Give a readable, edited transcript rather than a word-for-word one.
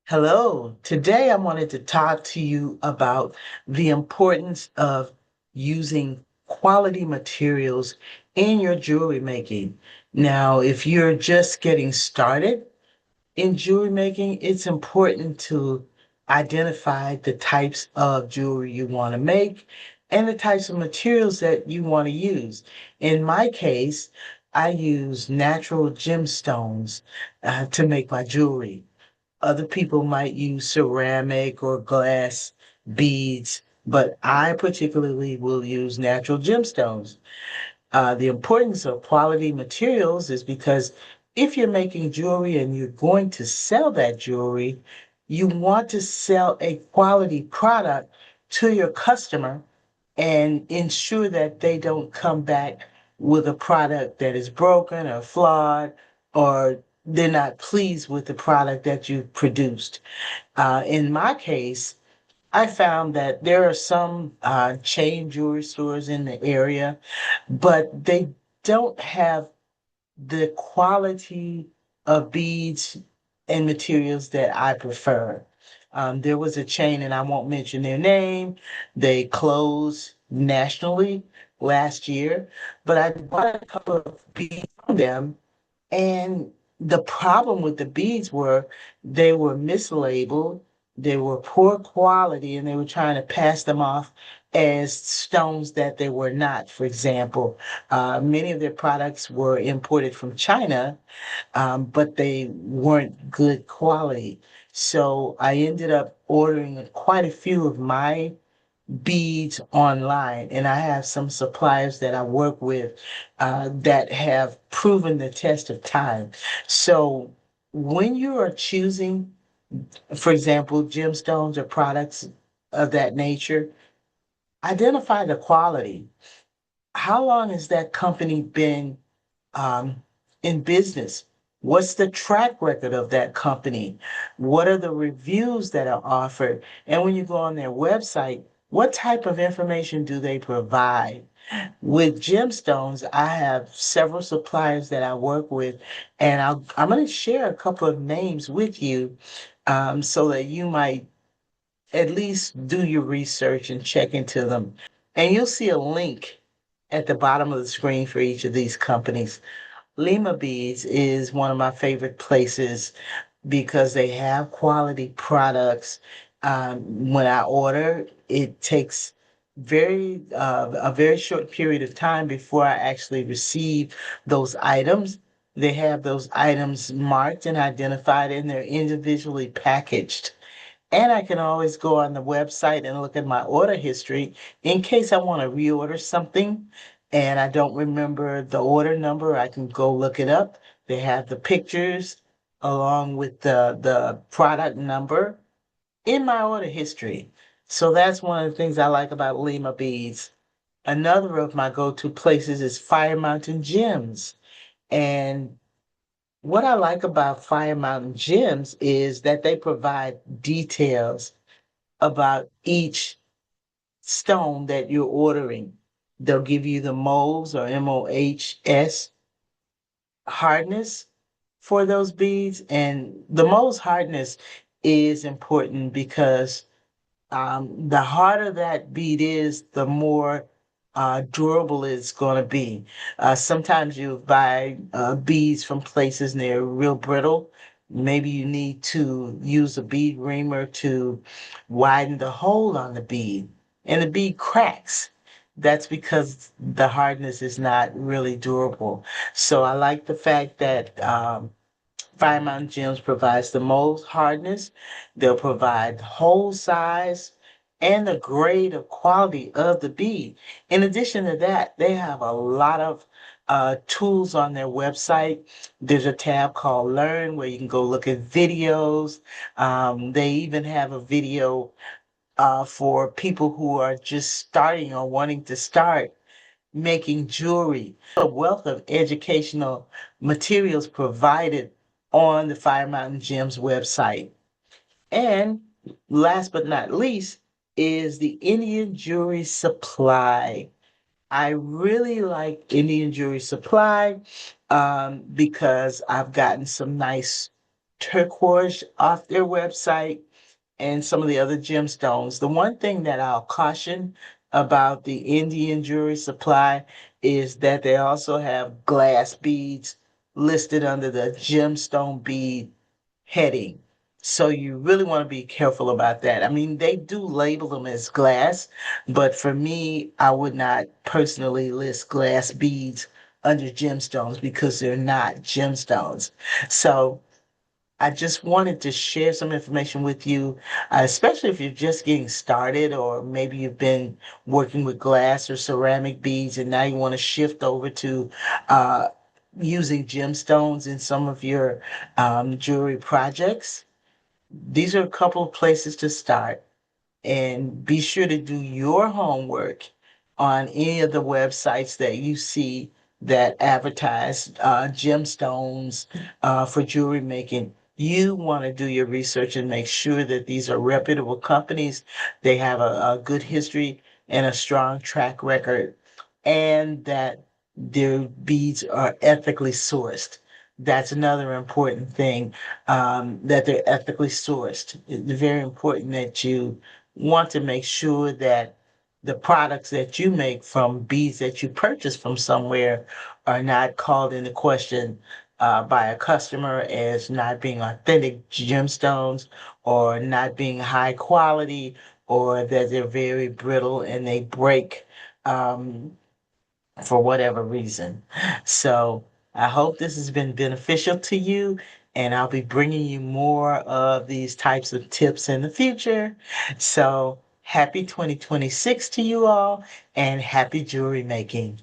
Hello. Today I wanted to talk to you about the importance of using quality materials in your jewelry making. Now, if you're just getting started in jewelry making, it's important to identify the types of jewelry you want to make and the types of materials that you want to use. In my case, I use natural gemstones to make my jewelry. Other people might use ceramic or glass beads, but I particularly will use natural gemstones. The importance of quality materials is because if you're making jewelry and you're going to sell that jewelry, you want to sell a quality product to your customer and ensure that they don't come back with a product that is broken or flawed, or they're not pleased with the product that you produced. In my case, I found that there are some chain jewelry stores in the area, but they don't have the quality of beads and materials that I prefer. There was a chain, and I won't mention their name. They closed nationally last year, but I bought a couple of beads from them, and the problem with the beads were they were mislabeled, they were poor quality, and they were trying to pass them off as stones that they were not. For example, many of their products were imported from China, but they weren't good quality. So I ended up ordering quite a few of my beads online, and I have some suppliers that I work with that have proven the test of time. So when you are choosing, for example, gemstones or products of that nature, identify the quality. How long has that company been um, in business? What's the track record of that company? What are the reviews that are offered? And when you go on their website, what type of information do they provide? With gemstones, I have several suppliers that I work with, and I'm going to share a couple of names with you so that you might at least do your research and check into them. And you'll see a link at the bottom of the screen for each of these companies. Lima Beads is one of my favorite places because they have quality products. When I order, it takes a very short period of time before I actually receive those items. They have those items marked and identified, and they're individually packaged. And I can always go on the website and look at my order history in case I want to reorder something and I don't remember the order number. I can go look it up. They have the pictures along with the product number in my order history. So that's one of the things I like about Lima Beads. Another of my go-to places is Fire Mountain Gems. And what I like about Fire Mountain Gems is that they provide details about each stone that you're ordering. They'll give you the moles or MOHS hardness for those beads. And the moles hardness is important because the harder that bead is, the more durable it's going to be. Sometimes you buy beads from places and they're real brittle. Maybe you need to use a bead reamer to widen the hole on the bead, and the bead cracks. That's because the hardness is not really durable. So I like the fact that Fire Mountain Gems provides the most hardness. They'll provide hole size and the grade of quality of the bead. In addition to that, they have a lot of tools on their website. There's a tab called Learn where you can go look at videos. They even have a video for people who are just starting or wanting to start making jewelry. A wealth of educational materials provided on the Fire Mountain Gems website. And last but not least is the Indian Jewelry Supply. I really like Indian Jewelry Supply because I've gotten some nice turquoise off their website and some of the other gemstones. The one thing that I'll caution about the Indian jewelry supply is that they also have glass beads listed under the gemstone bead heading. So you really want to be careful about that. I mean, they do label them as glass, but for me, I would not personally list glass beads under gemstones because they're not gemstones. So I just wanted to share some information with you, especially if you're just getting started, or maybe you've been working with glass or ceramic beads and now you want to shift over to uh, using gemstones in some of your jewelry projects. These are a couple of places to start, and be sure to do your homework on any of the websites that you see that advertise gemstones for jewelry making. You want to do your research and make sure that these are reputable companies. They have a good history and a strong track record, and that their beads are ethically sourced. That's another important thing, that they're ethically sourced. It's very important that you want to make sure that the products that you make from beads that you purchase from somewhere are not called into question by a customer as not being authentic gemstones, or not being high quality, or that they're very brittle and they break for whatever reason. So I hope this has been beneficial to you, and I'll be bringing you more of these types of tips in the future. So happy 2026 to you all, and happy jewelry making.